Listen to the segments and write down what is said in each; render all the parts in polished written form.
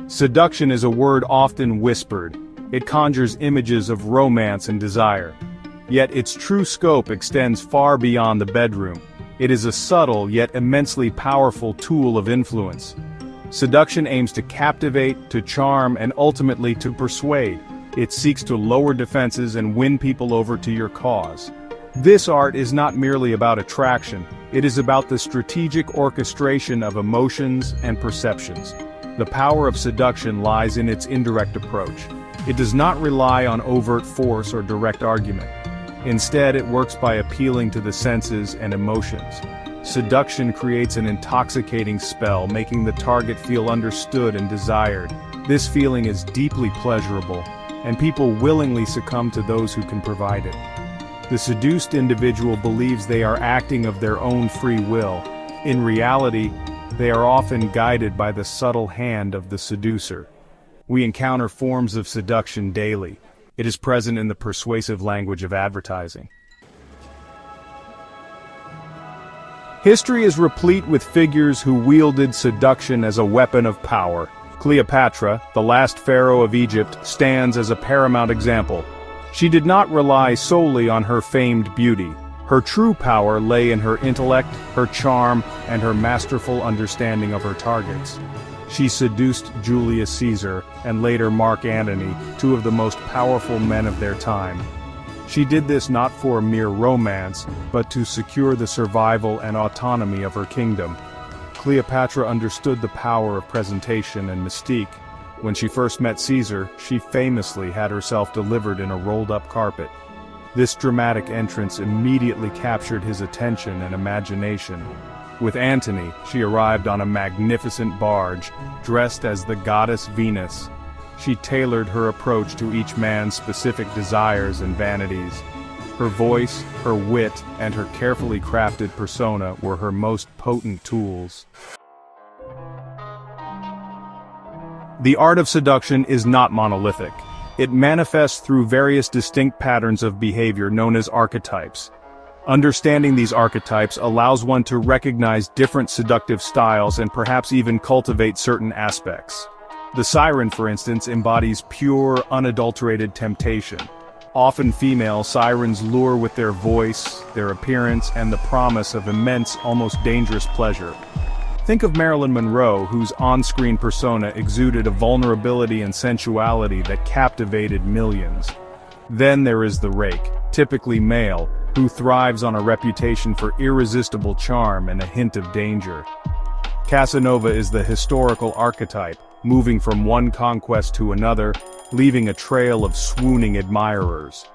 Seduction is a word often whispered. It conjures images of romance and desire. Yet its true scope extends far beyond the bedroom. It is a subtle yet immensely powerful tool of influence. Seduction aims to captivate, to charm, and ultimately to persuade. It seeks to lower defenses and win people over to your cause. This art is not merely about attraction, it is about the strategic orchestration of emotions and perceptions. The power of seduction lies in its indirect approach. It does not rely on overt force or direct argument. Instead, it works by appealing to the senses and emotions. Seduction creates an intoxicating spell, making the target feel understood and desired. This feeling is deeply pleasurable, and people willingly succumb to those who can provide it. The seduced individual believes they are acting of their own free will. In reality, they are often guided by the subtle hand of the seducer. We encounter forms of seduction daily. It is present in the persuasive language of advertising. History is replete with figures who wielded seduction as a weapon of power. Cleopatra, the last pharaoh of Egypt, stands as a paramount example. She did not rely solely on her famed beauty. Her true power lay in her intellect, her charm, and her masterful understanding of her targets. She seduced Julius Caesar, and later Mark Antony, two of the most powerful men of their time. She did this not for a mere romance, but to secure the survival and autonomy of her kingdom. Cleopatra understood the power of presentation and mystique. When she first met Caesar, she famously had herself delivered in a rolled-up carpet. This dramatic entrance immediately captured his attention and imagination. With Antony, she arrived on a magnificent barge, dressed as the goddess Venus. She tailored her approach to each man's specific desires and vanities. Her voice, her wit, and her carefully crafted persona were her most potent tools. The art of seduction is not monolithic. It manifests through various distinct patterns of behavior known as archetypes. Understanding these archetypes allows one to recognize different seductive styles and perhaps even cultivate certain aspects. The siren, for instance, embodies pure, unadulterated temptation. Often female sirens lure with their voice, their appearance, and the promise of immense, almost dangerous pleasure. Think of Marilyn Monroe, whose on-screen persona exuded a vulnerability and sensuality that captivated millions. Then there is the rake, typically male, who thrives on a reputation for irresistible charm and a hint of danger. Casanova is the historical archetype, moving from one conquest to another, leaving a trail of swooning admirers.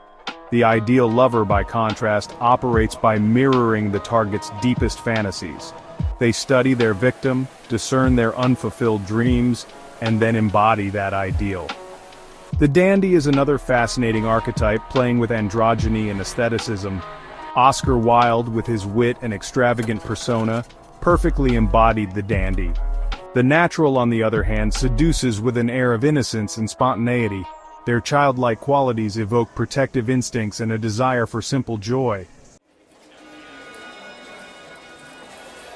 The ideal lover, by contrast, operates by mirroring the target's deepest fantasies. They study their victim, discern their unfulfilled dreams, and then embody that ideal. The dandy is another fascinating archetype, playing with androgyny and aestheticism. Oscar Wilde, with his wit and extravagant persona, perfectly embodied the dandy. The natural, on the other hand, seduces with an air of innocence and spontaneity. Their childlike qualities evoke protective instincts and a desire for simple joy.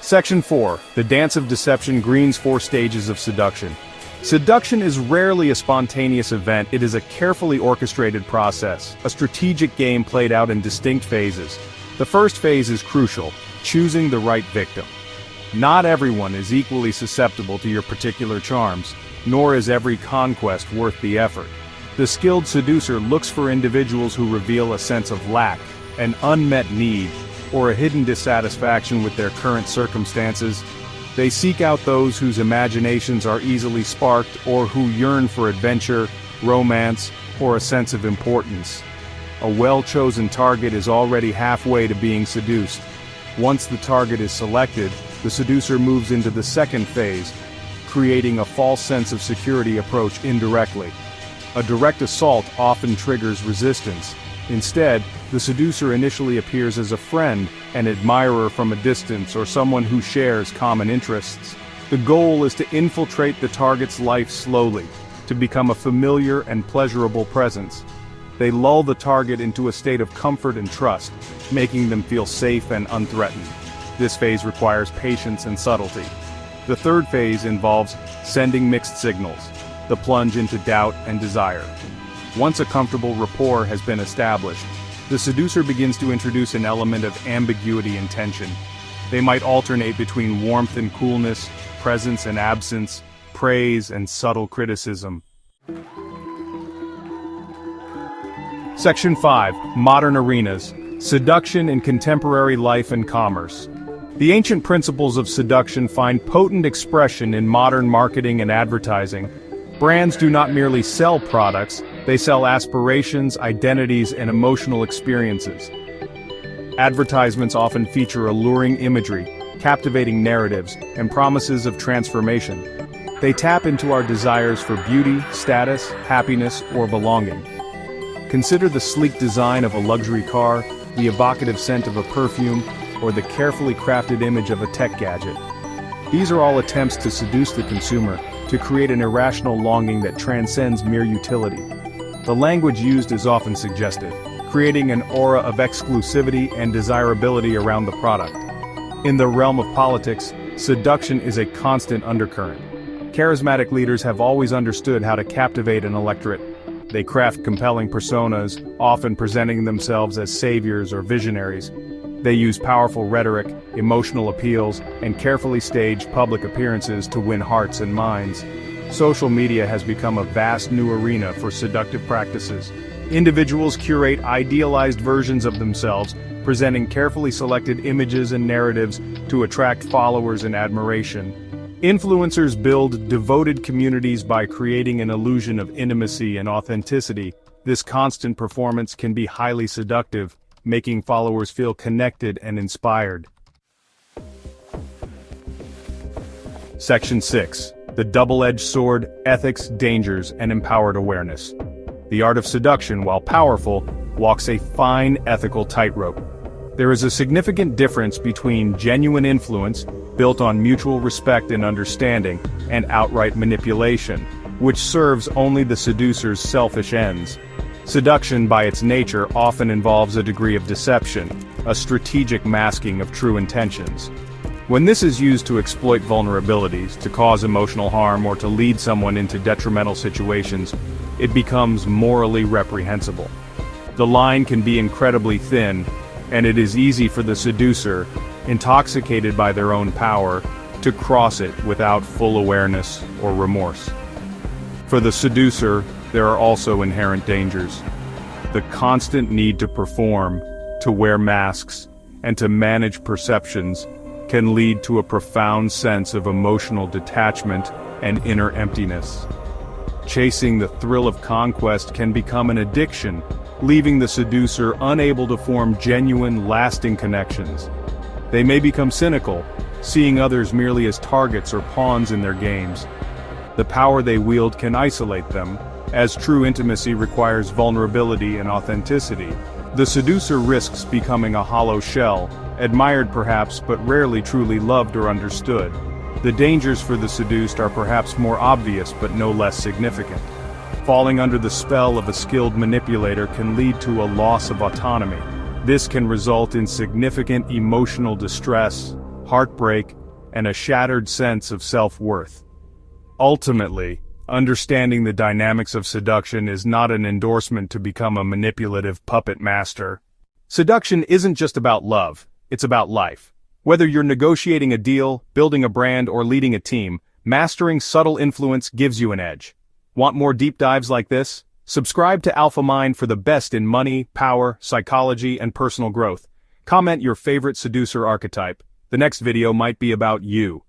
Section 4. The Dance of Deception. Greene's 4 Stages of Seduction. Seduction is rarely a spontaneous event. It is a carefully orchestrated process, a strategic game played out in distinct phases. The first phase is crucial: choosing the right victim. Not everyone is equally susceptible to your particular charms, nor is every conquest worth the effort. The skilled seducer looks for individuals who reveal a sense of lack, an unmet need, or a hidden dissatisfaction with their current circumstances. They seek out those whose imaginations are easily sparked or who yearn for adventure, romance, or a sense of importance. A well-chosen target is already halfway to being seduced. Once the target is selected, the seducer moves into the second phase, creating a false sense of security approach indirectly. A direct assault often triggers resistance. Instead, the seducer initially appears as a friend, an admirer from a distance, or someone who shares common interests. The goal is to infiltrate the target's life slowly, to become a familiar and pleasurable presence. They lull the target into a state of comfort and trust, making them feel safe and unthreatened. This phase requires patience and subtlety. The third phase involves sending mixed signals. the plunge into doubt and desire. Once a comfortable rapport has been established, the seducer begins to introduce an element of ambiguity and tension. They might alternate between warmth and coolness, presence and absence, praise and subtle criticism. Section 5. Modern Arenas. Seduction in Contemporary Life and Commerce. The ancient principles of seduction find potent expression in modern marketing and advertising. Brands do not merely sell products, they sell aspirations, identities, and emotional experiences. Advertisements often feature alluring imagery, captivating narratives, and promises of transformation. They tap into our desires for beauty, status, happiness, or belonging. Consider the sleek design of a luxury car, the evocative scent of a perfume, or the carefully crafted image of a tech gadget. These are all attempts to seduce the consumer, to create an irrational longing that transcends mere utility. The language used is often suggestive, creating an aura of exclusivity and desirability around the product. In the realm of politics, seduction is a constant undercurrent. Charismatic leaders have always understood how to captivate an electorate. They craft compelling personas, often presenting themselves as saviors or visionaries. They use powerful rhetoric, emotional appeals, and carefully staged public appearances to win hearts and minds. Social media has become a vast new arena for seductive practices. Individuals curate idealized versions of themselves, presenting carefully selected images and narratives to attract followers and admiration. Influencers build devoted communities by creating an illusion of intimacy and authenticity. This constant performance can be highly seductive, making followers feel connected and inspired. Section 6. The Double-Edged Sword, Ethics, Dangers, and Empowered Awareness. The art of seduction, while powerful, walks a fine ethical tightrope. There is a significant difference between genuine influence, built on mutual respect and understanding, and outright manipulation, which serves only the seducer's selfish ends. Seduction, by its nature, often involves a degree of deception, a strategic masking of true intentions. When this is used to exploit vulnerabilities, to cause emotional harm, or to lead someone into detrimental situations, it becomes morally reprehensible. The line can be incredibly thin, and it is easy for the seducer, intoxicated by their own power, to cross it without full awareness or remorse. For the seducer, there are also inherent dangers. The constant need to perform, to wear masks, and to manage perceptions can lead to a profound sense of emotional detachment and inner emptiness. Chasing the thrill of conquest can become an addiction, leaving the seducer unable to form genuine, lasting connections. They may become cynical, seeing others merely as targets or pawns in their games. The power they wield can isolate them, as true intimacy requires vulnerability and authenticity. The seducer risks becoming a hollow shell, admired perhaps but rarely truly loved or understood. The dangers for the seduced are perhaps more obvious but no less significant. Falling under the spell of a skilled manipulator can lead to a loss of autonomy. This can result in significant emotional distress, heartbreak, and a shattered sense of self-worth. Ultimately, understanding the dynamics of seduction is not an endorsement to become a manipulative puppet master. Seduction isn't just about love, it's about life. Whether you're negotiating a deal, building a brand, or leading a team, mastering subtle influence gives you an edge. Want more deep dives like this? Subscribe to Alpha Mind for the best in money, power, psychology, and personal growth. Comment your favorite seducer archetype. The next video might be about you.